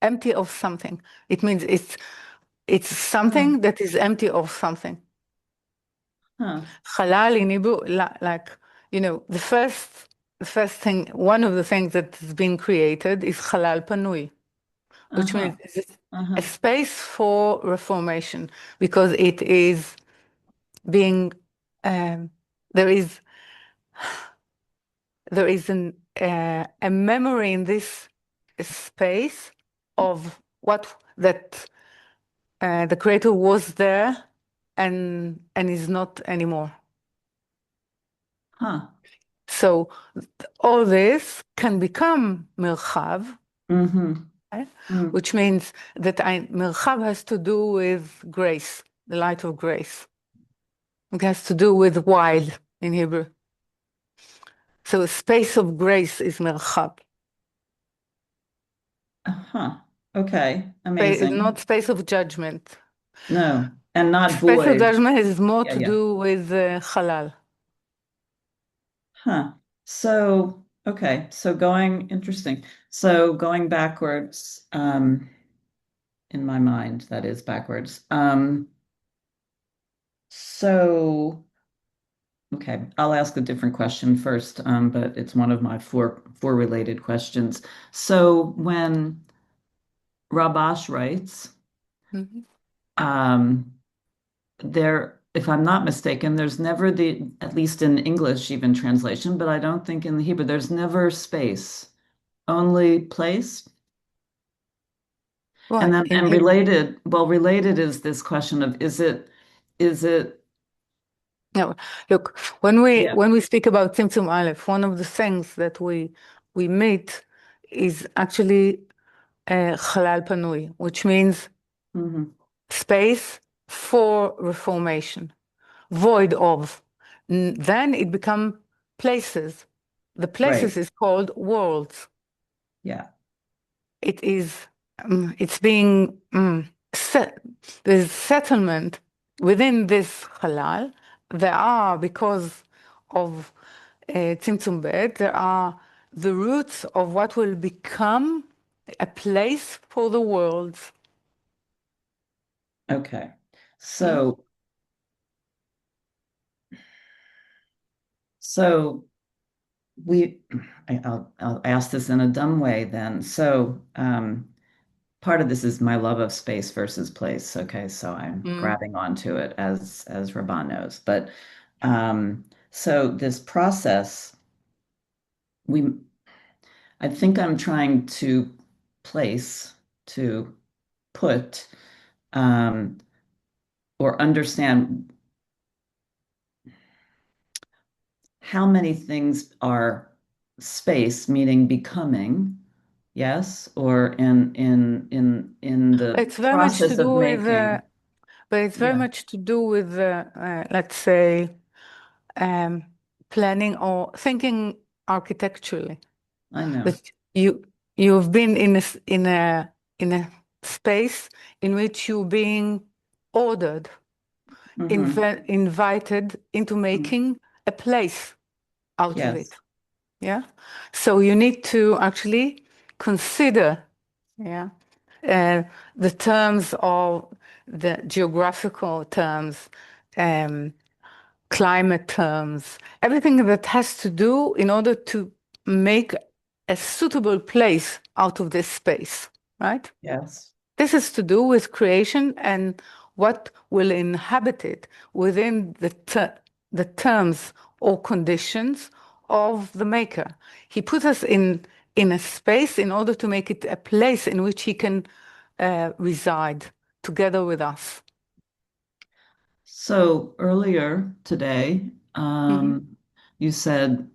empty of something. It means it's something that is empty of something. Huh. Halal in Hebrew, like, the first thing, one of the things that has been created is Halal Panui, which Uh-huh. means it's a Uh-huh. space for reformation, because it is being, um, there is a memory in this space of what that the Creator was there and is not anymore. Huh. So all this can become mirchav, Mm-hmm. right? Mm. Which means that mirchav has to do with grace, the light of grace. It has to do with wide in Hebrew. So a space of grace is mirchav. Huh. Okay. It's Amazing. not space of judgment. No, and not Space of void. judgment has more Yeah, to yeah. do with halal. Huh. So, okay. Interesting. So going backwards, in my mind, that is backwards. So, okay, I'll ask a different question first, but it's one of my four related questions. So when Rabash writes, Mhm. um, there, if I'm not mistaken, there's never at least in English, even translation, but I don't think in the Hebrew, there's never space, only place. And Right. then, In and Hebrew. related is this question of is it, No, look, when we yeah. when we speak about Tzimtzum Aleph, one of the things that we meet is actually Halal Panui, which means Hmm. space for reformation, void of. Then it become places. The Right. places is called worlds. Yeah. It is, it's being set. There's settlement within this halal. There are, because of Tzimtzum Bet, there are the roots of what will become a place for the worlds. Okay. Mm? So, so we, I'll ask this in a dumb way then. So, part of this is my love of space versus place. Okay, so I'm Mm. grabbing onto it as Raban knows. But so this process, we I think I'm trying to place, to put, um, or understand how many things are space, meaning becoming, yes, or in the It's very much to process of do with, making. but it's very Yeah, much to do with, let's say, um, planning or thinking architecturally. I know. That you've been in a space in which you're being ordered, Hmm. invited into making a place out of it. Yes. Yeah. So you need to actually consider, yeah, uh, the terms of the geographical terms, um, climate terms, everything that has to do in order to make a suitable place out of this space, right? Yes. This is to do with creation and what will inhabit it within the terms or conditions of the maker. He put us in a space in order to make it a place in which he can reside together with us. So earlier today, Mhm. you said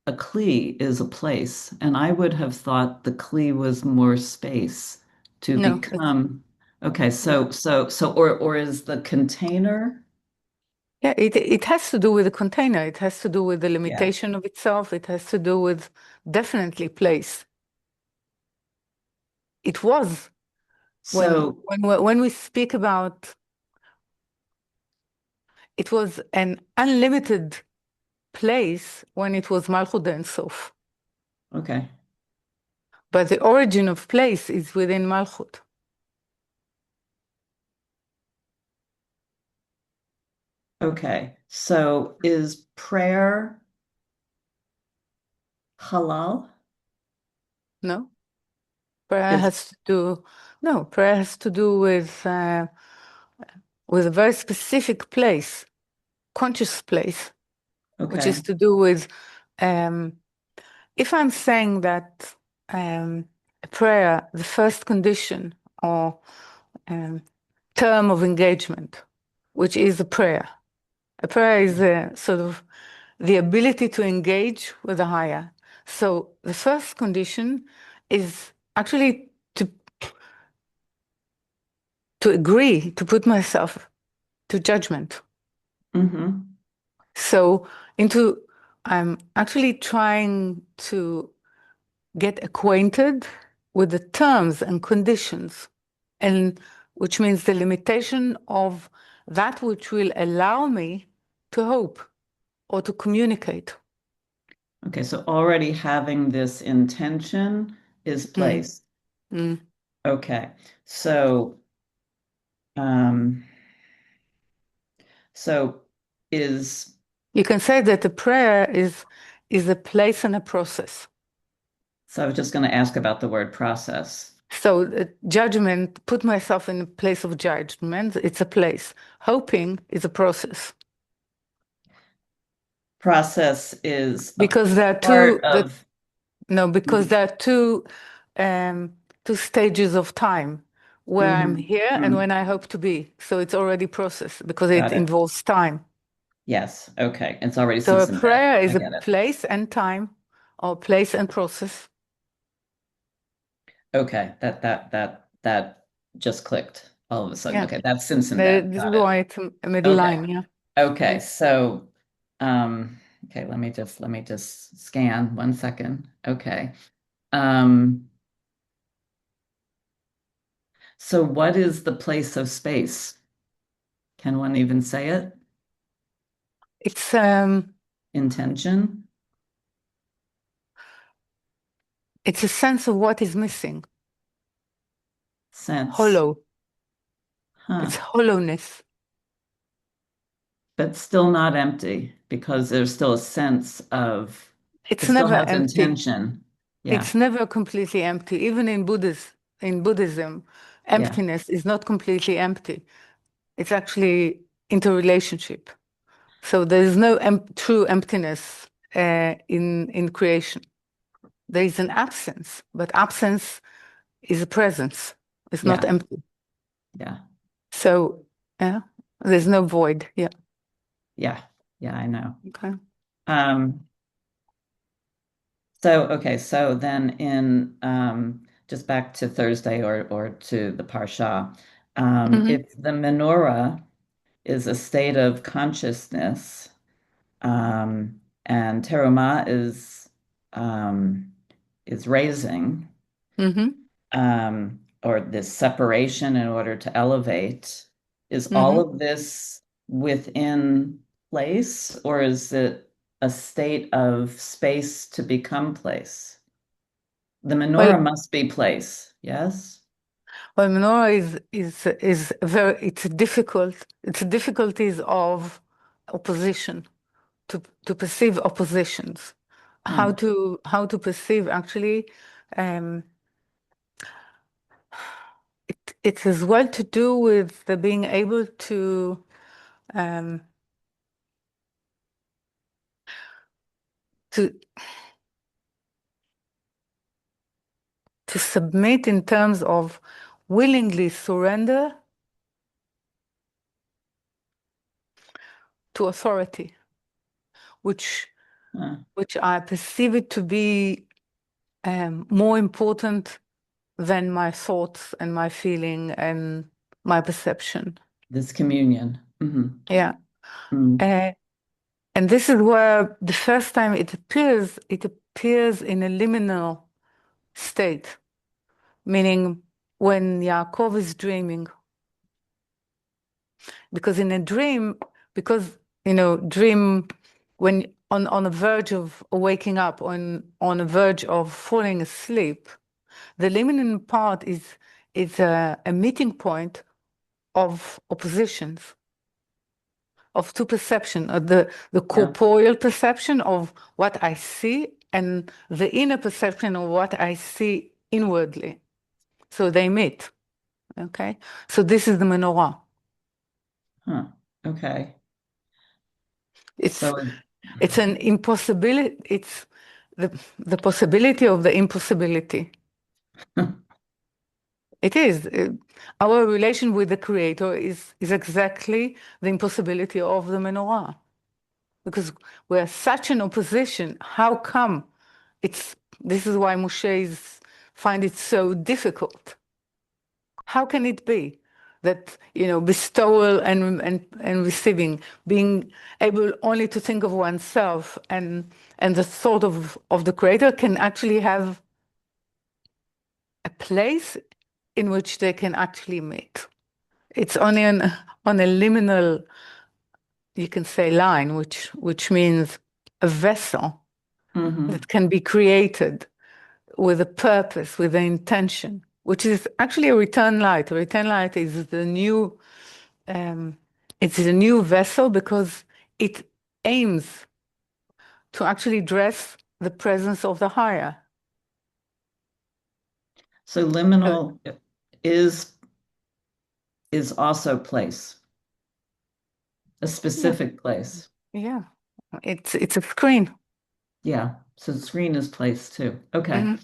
a kli is a place, and I would have thought the kli was more space to No, become. Okay, yeah. or is the container? Yeah, it has to do with the container. It has to do with the Yeah, limitation of itself. It has to do with definitely place. It was so when we speak about it was an unlimited place when it was Malchut Ein Sof. okay. but the origin of place is within Malchut. Okay. So is prayer halal? No? Prayer Is has to do, no, prayer has to do with a very specific place, conscious place, which is okay. to do with, um, if I'm saying that a prayer, the first condition or um, term of engagement, which is a prayer. A prayer is a sort of the ability to engage with the higher. So the first condition is actually to agree, to put myself to judgment. Mm-hmm. So into I'm actually trying to get acquainted with the terms and conditions, and which means the limitation of that which will allow me to hope or to communicate. Okay, so already having this intention is Mm, place. mm. Okay. So um so is You can say that a prayer is a place and a process. so I was just going to ask about the word process. So judgment, put myself in a place of judgment, it's a place. Hoping is a process. Process is a Because there are part two that of no, because there are um two stages of time where I'm hmm here and when I hope to be. So it's already processed because it Got it. involves time. Yes. Okay. It's already So a since embed. prayer I is a get it. place and time or place and process. Okay. That just clicked all of a sudden. Yeah. Okay. That's since embed. This is Got it. why it's a middle Okay. line, yeah. Okay. Mm. So okay, let me just scan 1 second. Okay. Um so what is the place of space? Can one even say it? It's Intention? it's a sense of what is missing. Sense? Hollow. It's Huh. hollowness. But still not empty because there's still a sense of it It's still never has empty. intention. Yeah. It's never completely empty. Even in Buddhism, Yeah. emptiness is not completely empty. It's actually interrelationship. So there is no true emptiness in creation. There is an absence, but absence is a presence. It's not Yeah. empty. Yeah. So yeah, there's no void. Yeah. Yeah. Yeah, I know. Okay. Um, so okay, so then in just back to Thursday or to the Parsha, Hmm. if the menorah is a state of consciousness, and terumah is raising, Hmm. or this separation in order to elevate, is all Hmm. of this within place, or is it a state of space to become place? The Well, menorah must be place, yes? menorah is very it's difficulties of opposition to perceive oppositions. Hmm. How to perceive actually um, it has well to do with the being able um, to to submit in terms of willingly surrender to authority, which Huh. which I perceive it to be more important than my thoughts and my feeling and my perception. This communion. Yeah. Mm. Uh, and this is where the first time it appears in a liminal state, meaning when Yaakov is dreaming. Because in a dream, because dream when on a verge of waking up, on a verge of falling asleep, The liminal part is a meeting point of oppositions, of two perception, the Yeah. corporeal perception of what I see and the inner perception of what I see inwardly. So they meet. Okay. So this is the menorah. Huh. Okay. It's So, it's an impossibility. It's the possibility of the impossibility. It is. Our relation with the Creator is exactly the impossibility of the menorah. Because we're such an opposition. How come this is why Moshe find it so difficult. How can it be that, bestowal and receiving, being able only to think of oneself and the thought of the Creator can actually have a place in which they can actually meet. It's only on a liminal, you can say, line, which means a vessel mhm. that can be created with a purpose, with an intention, which is actually a return light. A return light is um, it's a new vessel because it aims to actually dress the presence of the higher. So Uh, liminal is is also place, a yeah, specific place. yeah. It's a screen. Yeah. So screen is place too. Okay. Mhm.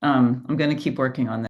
I'm going to keep working on that.